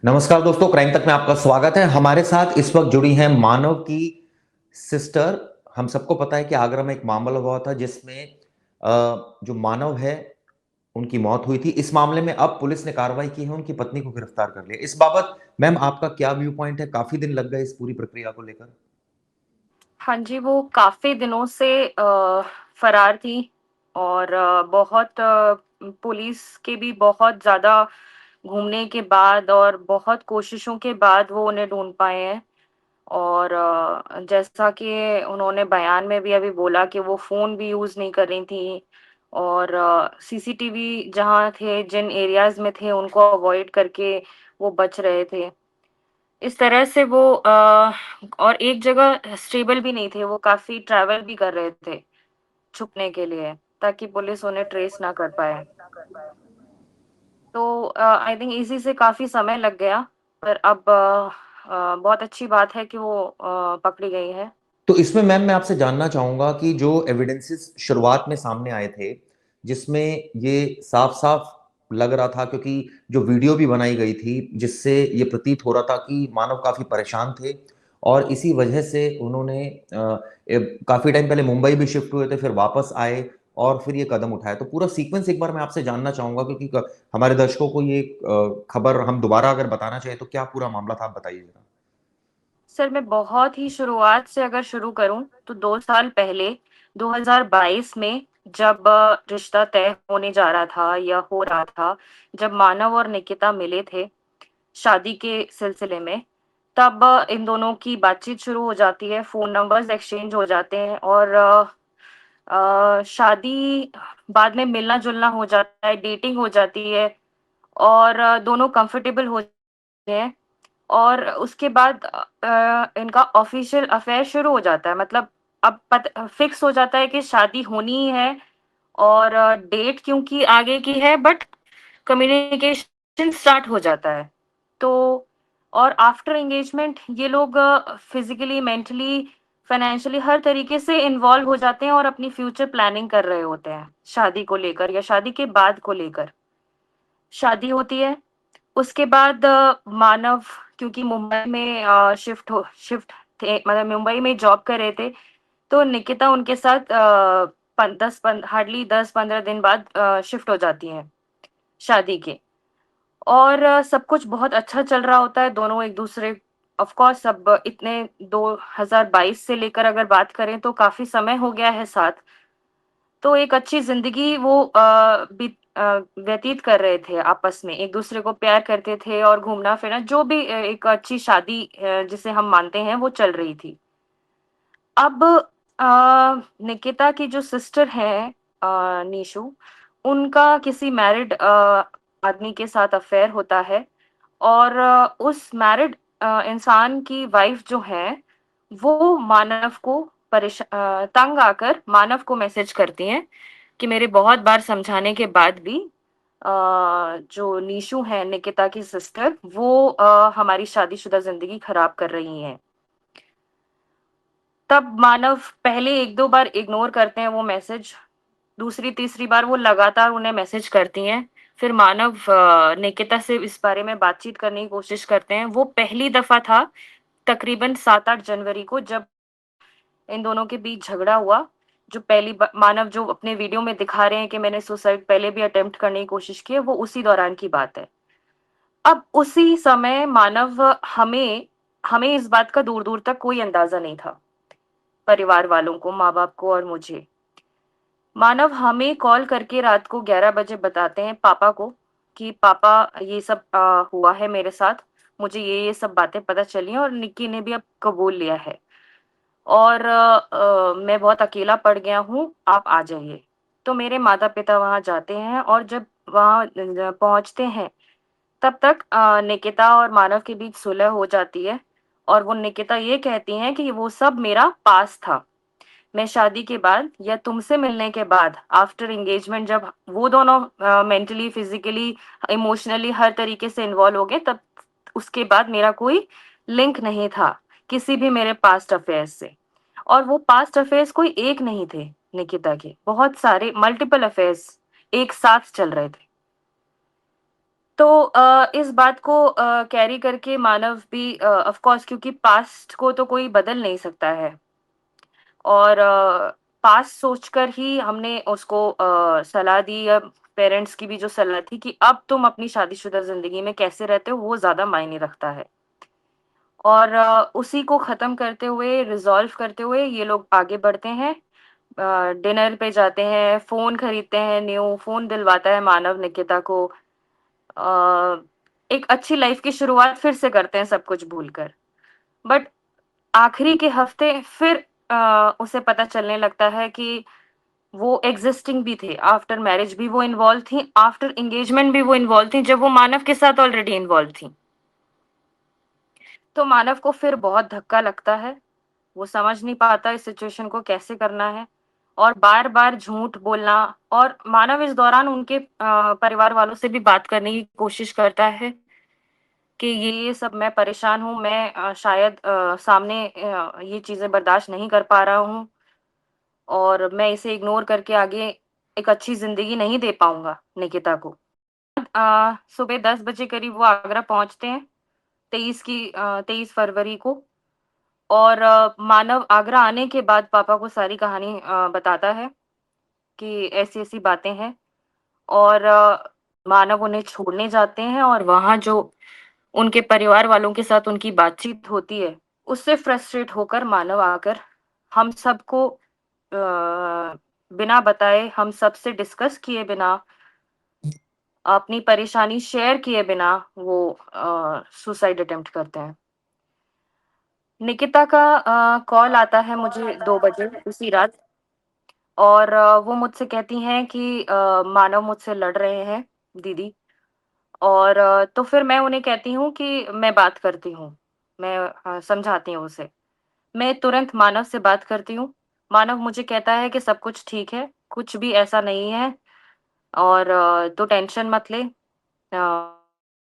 नमस्कार दोस्तों, क्राइम तक में आपका स्वागत है। हमारे साथ इस वक्त जुड़ी हैं मानव की सिस्टर। हम सबको पता है कि आगरा में एक मामला हुआ था जिसमें जो मानव है उनकी मौत हुई थी। इस मामले में अब पुलिस ने कार्रवाई की है, उनकी पत्नी को गिरफ्तार कर लिया। इस बाबत मैम आपका क्या व्यू पॉइंट है? काफी दिन लग गए इस पूरी प्रक्रिया को लेकर। हाँ जी, वो काफ़ी दिनों से फरार थी और बहुत पुलिस के भी बहुत ज़्यादा घूमने के बाद और बहुत कोशिशों के बाद वो उन्हें ढूँढ पाए हैं। और जैसा कि उन्होंने बयान में भी अभी बोला कि वो फ़ोन भी यूज़ नहीं कर रही थीं और सीसीटीवी जहाँ थे, जिन एरियाज़ में थे, उनको अवॉइड करके वो बच रहे थे। इस तरह से वो और एक जगह स्टेबल भी नहीं थे, वो काफ़ी ट्रैवल भी कर रहे थे छुपने के लिए, ताकि पुलिस उन्हें ट्रेस ना कर पाए। तो आई थिंक इसी से काफ़ी समय लग गया, पर अब बहुत अच्छी बात है कि वो पकड़ी गई है। तो इसमें मैम मैं आपसे जानना चाहूंगा कि जो एविडेंसेस शुरुआत में सामने आए थे, जिसमें ये साफ-साफ लग रहा था, क्योंकि जो वीडियो भी बनाई गई थी, जिससे ये प्रतीत हो रहा था कि मानव काफ़ी परेशान थे और इसी वजह से उन्होंने काफ़ी टाइम पहले मुंबई भी शिफ्ट हुए थे, फिर वापस आए और फिर ये कदम उठाया। तो पूरा सीक्वेंस एक बार मैं आपसे जानना चाहूँगा, क्योंकि हमारे दर्शकों को ये खबर हम दोबारा अगर बताना चाहें, तो क्या पूरा मामला था? आप बताइए ज़रा। सर, मैं बहुत ही शुरुआत से अगर शुरू करूँ, तो 2 साल पहले 2022 में जब रिश्ता तय होने जा रहा था या हो रहा था, जब मानव और निकिता मिले थे शादी के सिलसिले में, तब इन दोनों की बातचीत शुरू हो जाती है, फ़ोन नंबर्स एक्सचेंज हो जाते हैं और शादी बाद में मिलना-जुलना हो जाता है, डेटिंग हो जाती है और दोनों कंफर्टेबल हो जाते हैं और उसके बाद इनका ऑफ़िशियल अफ़ेयर शुरू हो जाता है। मतलब अब फिक्स हो जाता है कि शादी होनी ही है और डेट क्योंकि आगे की है, बट कम्युनिकेशन स्टार्ट हो जाता है। तो और आफ्टर एंगेजमेंट ये लोग फिज़िकली, मेंटली, फाइनेंशियली हर तरीके से इन्वॉल्व हो जाते हैं और अपनी फ्यूचर प्लानिंग कर रहे होते हैं, शादी को लेकर या शादी के बाद को लेकर। शादी होती है, उसके बाद मानव क्योंकि मुंबई में शिफ्ट थे, मतलब मुंबई में जॉब कर रहे थे, तो निकिता उनके साथ हार्डली 10-15 दिन बाद शिफ्ट हो जाती हैं शादी के। और सब कुछ बहुत अच्छा चल रहा होता है, दोनों एक-दूसरे ऑफ कोर्स अब इतने 2022 से लेकर अगर बात करें तो काफ़ी समय हो गया है साथ। तो एक अच्छी ज़िंदगी वो व्यतीत कर रहे थे आपस में, एक-दूसरे को प्यार करते थे और घूमना-फिरना जो भी एक अच्छी शादी जिसे हम मानते हैं, वो चल रही थी। अब निकिता की जो सिस्टर हैं निशु, उनका किसी मैरिड आदमी के साथ अफ़ेयर होता है और उस मैरिड इंसान की वाइफ़ जो है, वो मानव को तंग आकर मानव को मैसेज करती हैं कि मेरे बहुत बार समझाने के बाद भी अ, जो निशु है निकिता की सिस्टर, वो हमारी शादीशुदा ज़िंदगी खराब कर रही हैं। तब मानव पहले 1-2 बार इग्नोर करते हैं वो मैसेज, दूसरी-तीसरी बार वो लगातार उन्हें मैसेज करती हैं। फिर मानव निकिता से इस बारे में बातचीत करने की कोशिश करते हैं। वो पहली दफ़ा था तकरीबन 7-8 जनवरी को जब इन दोनों के बीच झगड़ा हुआ। जो पहली ब मानव जो अपने वीडियो में दिखा रहे हैं कि मैंने सुसाइड पहले भी अटेम्प्ट करने की कोशिश की है, वो उसी दौरान की बात है। अब उसी समय मानव हमें हमें इस बात का दूर-दूर तक कोई अंदाज़ा नहीं था, परिवार वालों को, माँ-बाप को और मुझे। मानव हमें कॉल करके रात को 11 बजे बताते हैं पापा को कि पापा ये सब हुआ है मेरे साथ, मुझे ये सब बातें पता चली हैं और निक्की ने भी अब कबूल लिया है और मैं बहुत अकेला पड़ गया हूँ, आप आ जाइए। तो मेरे माता-पिता वहाँ जाते हैं और जब वहाँ पहुँचते हैं, तब तक निकिता और मानव के बीच सुलह हो जाती है और वो निकिता ये कहती हैं कि वो सब मेरा पास्ट था। मैं शादी के बाद या तुमसे मिलने के बाद आफ्टर एंगेजमेंट जब वो दोनों मेंटली, फिज़िकली, इमोशनली हर तरीके से इन्वॉल्व हो गए, तब उसके बाद मेरा कोई लिंक नहीं था किसी भी मेरे पास्ट अफेयर्स से। और वो पास्ट अफेयर्स कोई एक नहीं थे निकिता के, बहुत सारे मल्टीपल अफेयर्स एक साथ चल रहे थे। तो इस बात को कैरी करके मानव भी ऑफ कोर्स, क्योंकि पास्ट को तो कोई बदल नहीं सकता है, और पास्ट सोचकर ही हमने उसको सलाह दी, या पेरेंट्स की भी जो सलाह थी कि अब तुम अपनी शादीशुदा ज़िंदगी में कैसे रहते हो, वो ज़्यादा मायने रखता है। और उसी को ख़त्म करते हुए, रिज़ॉल्व करते हुए ये लोग आगे बढ़ते हैं। डिनर पे जाते हैं, फ़ोन खरीदते हैं, न्यू फ़ोन दिलवाता है मानव निकिता को। अ, एक अच्छी लाइफ़ की शुरुआत फिर से करते हैं सब कुछ भूलकर। बट आखिरी के हफ़्ते फिर उसे पता चलने लगता है कि वो एक्सिस्टिंग भी थे, आफ्टर मैरिज भी वो इन्वॉल्व थी, आफ्टर एंगेजमेंट भी वो इन्वॉल्व थी, जब वो मानव के साथ ऑलरेडी इन्वॉल्व थी। तो मानव को फिर बहुत धक्का लगता है, वो समझ नहीं पाता इस सिचुएशन को कैसे करना है, और बार-बार झूठ बोलना, और मानव इस दौरान उनके परिवार वालों से भी बात करने की कोशिश करता है कि ये सब मैं परेशान हूँ, मैं शायद सामने ये चीज़ें बर्दाश्त नहीं कर पा रहा हूँ, और मैं इसे इग्नोर करके आगे एक अच्छी ज़िंदगी नहीं दे पाऊँगा निकिता को। सुबह 10 बजे करीब वो आगरा पहुँचते हैं, 23 फरवरी को। और मानव आगरा आने के बाद पापा को सारी कहानी बताता है कि ऐसी-ऐसी बातें हैं, और मानव उन्हें छोड़ने जाते हैं, और वहाँ जो उनके परिवार वालों के साथ उनकी बातचीत होती है, उससे फ्रस्ट्रेट होकर मानव आकर हम सबको बिना बताए, हम सबसे डिस्कस किए बिना, अपनी परेशानी शेयर किए बिना वो सुसाइड अटेम्प्ट करते हैं। निकिता का कॉल आता है मुझे 2 बजे उसी रात, और वो मुझसे कहती हैं कि मानव मुझसे लड़ रहे हैं दीदी, और तो फिर मैं उन्हें कहती हूँ कि मैं बात करती हूँ, मैं समझाती हूँ उसे। मैं तुरंत मानव से बात करती हूँ, मानव मुझे कहता है कि सब कुछ ठीक है, कुछ भी ऐसा नहीं है, और तू टेंशन मत ले,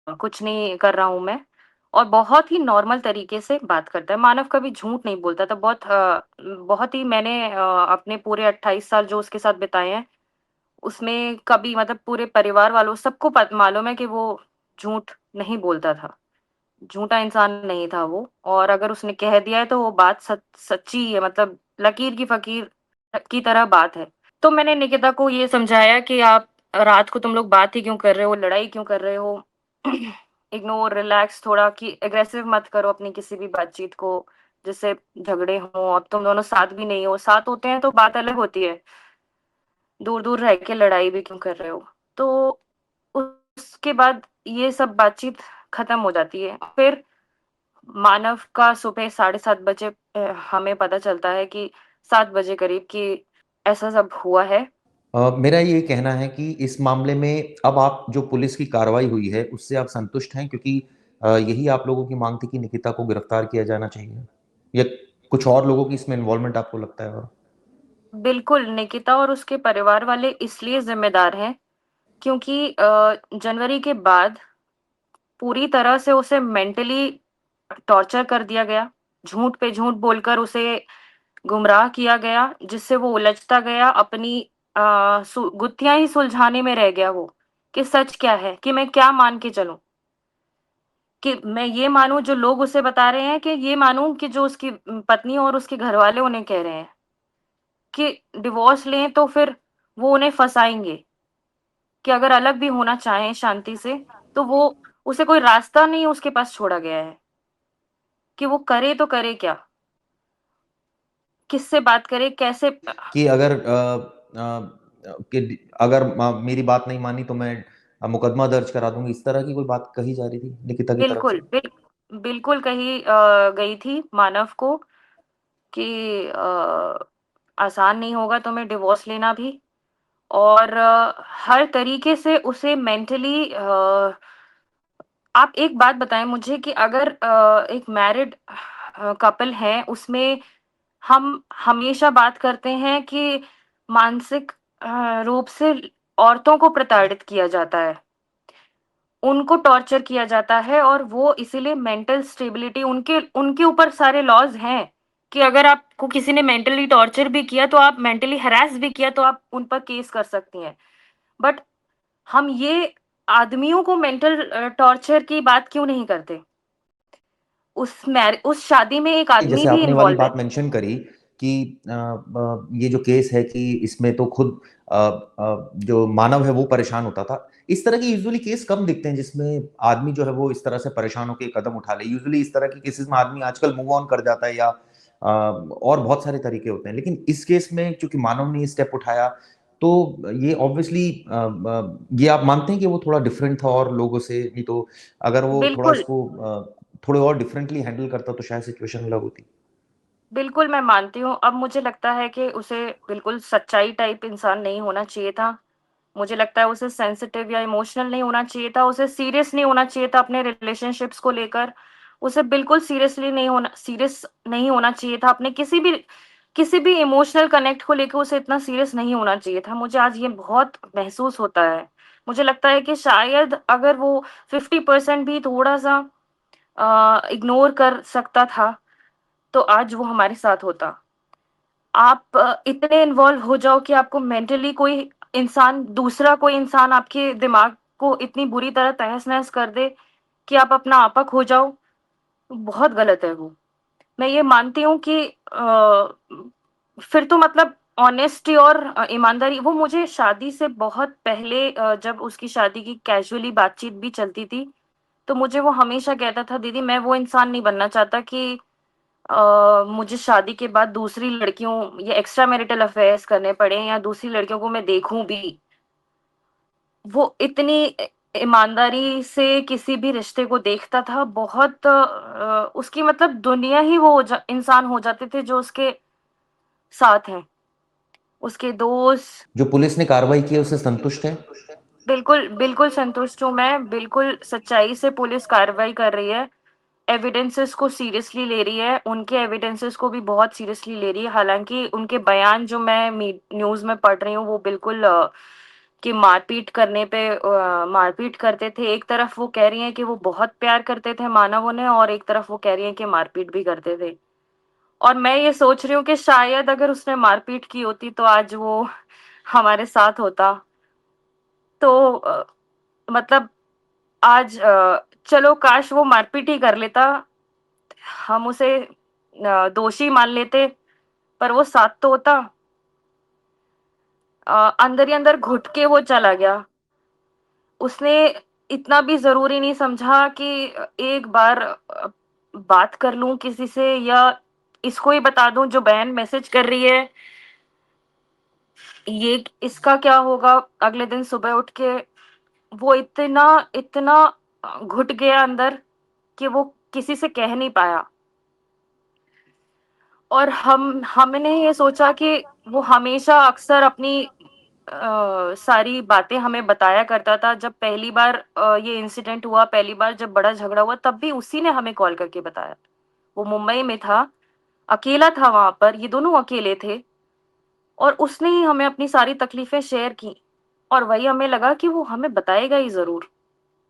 कुछ नहीं कर रहा हूँ मैं, और बहुत ही नॉर्मल तरीके से बात करता है। मानव कभी झूठ नहीं बोलता था, बहुत ही मैंने अपने पूरे 28 साल जो उसके साथ बिताए हैं, उसमें कभी मतलब पूरे परिवार वालों सबको मालूम है कि वो झूठ नहीं बोलता था। झूठा इंसान नहीं था वो, और अगर उसने कह दिया है तो वो बात सच्ची ही है, मतलब लकीर की फ़कीर की तरह बात है। तो मैंने निकिता को ये समझाया कि आप रात को तुम लोग बात ही क्यों कर रहे हो, लड़ाई क्यों कर रहे हो? इग्नोर, रिलैक्स थोड़ा, कि एग्रेसिव मत करो अपनी किसी भी बातचीत को, जिससे झगड़े हों। अब तुम दोनों साथ भी नहीं हो, साथ होते हैं तो बात अलग होती है, दूर-दूर रह के लड़ाई भी क्यों कर रहे हो? तो उसके बाद ये सब बातचीत खत्म हो जाती है। फिर मानव का सुबह 7:30 बजे हमें पता चलता है कि 7 बजे करीब कि ऐसा सब हुआ है। मेरा ये कहना है कि इस मामले में अब आप जो पुलिस की कार्रवाई हुई है, उससे आप संतुष्ट हैं? क्योंकि यही आप लोगों की माँग थी कि निकिता को गिरफ्तार किया जाना चाहिए, या कुछ और लोगों की इसमें इन्वॉल्वमेंट आपको लगता है और? बिल्कुल, निकिता और उसके परिवार वाले इसलिए ज़िम्मेदार हैं क्योंकि जनवरी के बाद पूरी तरह से उसे मेंटली टॉर्चर कर दिया गया। झूठ पे झूठ बोलकर उसे गुमराह किया गया, जिससे वो उलझता गया, अपनी गुत्थियाँ ही सुलझाने में रह गया वो, कि सच क्या है, कि मैं क्या मान के चलूँ? कि मैं ये मानूँ जो लोग उसे बता रहे हैं, कि ये मानूँ कि जो उसकी पत्नी और उसके घरवाले उन्हें कह रहे हैं, कि डिवोर्स लें तो फिर वो उन्हें फँसाएँगे, कि अगर अलग भी होना चाहें शांति से, तो वो उसे कोई रास्ता नहीं उसके पास छोड़ा गया है, कि वो करे तो करे क्या? किससे बात करे, कैसे कि अगर कि अगर मेरी बात नहीं मानी तो मैं मुकदमा दर्ज करा दूँगी, इस तरह की कोई बात कही जा रही थी निकिता की तरफ से? बिल्कुल कही गई थी मानव को कि आसान नहीं होगा तुम्हें डिवोर्स लेना भी, और हर तरीके से उसे मेंटली आप एक बात बताएँ मुझे कि अगर एक मैरिड कपल है, उसमें हम हमेशा बात करते हैं कि मानसिक रूप से औरतों को प्रताड़ित किया जाता है। उनको टॉर्चर किया जाता है, और वो इसीलिए मेंटल स्टेबिलिटी उनके उनके ऊपर सारे लॉज़ हैं, कि अगर आपको किसी ने मेंटली टॉर्चर भी किया, तो आप मेंटली हैरेस भी किया, तो आप उन पर केस कर सकती हैं। बट हम ये आदमियों को मेंटल टॉर्चर की बात क्यों नहीं करते? उस शादी में एक आदमी जैसे भी आपने वाली इन्वॉल्व है। बात मेंशन करी कि ये जो केस है कि इसमें तो खुद जो मानव है वो परेशान होता था। इस तरह के यूजुअली केस कम दिखते हैं जिसमें आदमी जो है वो इस तरह से परेशान होकर कदम उठा ले। यूजुअली इस तरह के केसेस में आदमी आजकल मूव ऑन कर जाता है या और बहुत सारे तरीके होते हैं। लेकिन इस केस में चूंकि मानव ने ये स्टेप उठाया तो ये ऑब्वियसली ये आप मानते हैं कि वो थोड़ा डिफरेंट था और लोगों से, नहीं तो अगर वो थोड़ा बिल्कुल, इसको थोड़े और डिफरेंटली हैंडल करता तो शायद सिचुएशन अलग होती। बिल्कुल मैं मानती हूँ। अब मुझे लगता है कि उसे बिल्कुल सच्चाई टाइप इंसान नहीं होना चाहिए था। मुझे लगता है उसे सेंसिटिव या इमोशनल नहीं होना चाहिए था, उसे सीरियस नहीं होना चाहिए था अपने रिलेशनशिप्स को लेकर। उसे बिल्कुल सीरियस नहीं होना चाहिए था अपने किसी भी इमोशनल कनेक्ट को लेकर उसे इतना सीरियस नहीं होना चाहिए था। मुझे आज ये बहुत महसूस होता है। मुझे लगता है कि शायद अगर वो 50% भी थोड़ा-सा इग्नोर कर सकता था, तो आज वो हमारे साथ होता। आप इतने इन्वॉल्व हो जाओ कि आपको मेंटली दूसरा कोई इंसान आपके दिमाग को इतनी बुरी तरह तहस-नहस कर दे कि आप अपना आपा खो जाओ, बहुत गलत है वो। मैं ये मानती हूँ कि फिर तो मतलब ऑनेस्टी और ईमानदारी वो मुझे शादी से बहुत पहले जब उसकी शादी की कैजुअली बातचीत भी चलती थी, तो मुझे वो हमेशा कहता था, "दीदी मैं वो इंसान नहीं बनना चाहता कि मुझे शादी के बाद दूसरी लड़कियों या एक्स्ट्रा मैरिटल अफेयर्स करने पड़े या दूसरी लड़कियों को मैं देखूँ भी।" वो इतनी ईमानदारी से किसी भी रिश्ते को देखता था, बहुत उसकी मतलब दुनिया ही वो इंसान हो जाते थे जो उसके साथ हैं। उसके दोस्त जो पुलिस ने कार्रवाई की है उससे संतुष्ट है? बिल्कुल, बिल्कुल संतुष्ट हूँ मैं, बिल्कुल सच्चाई से पुलिस कार्रवाई कर रही है। एविडेंसेस को सीरियसली ले रही है, उनके एविडेंसेस को भी बहुत सीरियसली ले रही है। हालाँकि उनके बयान जो मैं न्यूज़ में पढ़ रही हूँ वो बिल्कुल कि मारपीट करते थे। एक तरफ वो कह रही हैं कि वो बहुत प्यार करते थे मानव उन्हें और एक तरफ वो कह रही हैं कि मारपीट भी करते थे। और मैं ये सोच रही हूँ कि शायद अगर उसने मारपीट की होती तो आज वो हमारे साथ होता। तो मतलब आज चलो काश वो मारपीट ही कर लेता, हम उसे दोषी मान लेते, पर वो साथ तो होता। अंदर ही अंदर घुट के वो चला गया। उसने इतना भी ज़रूरी नहीं समझा कि एक बार बात कर लूँ किसी से या इसको ही बता दूँ जो बहन मैसेज कर रही है, ये इसका क्या होगा अगले दिन सुबह उठ के। वो इतना इतना घुट गया अंदर कि वो किसी से कह नहीं पाया। और हमने ये सोचा कि वो हमेशा अक्सर अपनी सारी बातें हमें बताया करता था। जब पहली बार ये इंसिडेंट हुआ, पहली बार जब बड़ा झगड़ा हुआ, तब भी उसी ने हमें कॉल करके बताया। वो मुंबई में था, अकेला था वहाँ पर, ये दोनों अकेले थे और उसने ही हमें अपनी सारी तकलीफ़ें शेयर की और वही हमें लगा कि वो हमें बताएगा ही ज़रूर।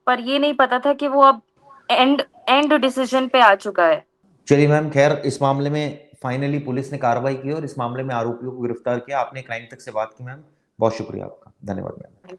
पर ये नहीं पता था कि वो अब एंड एंड डिसीज़न पे आ चुका है। चलिए मैम, खैर इस मामले में फाइनली पुलिस ने कार्रवाई की और इस मामले में आरोपियों को गिरफ्तार किया। आपने क्राइम तक से बात की मैम, बहुत शुक्रिया आपका। धन्यवाद मैम।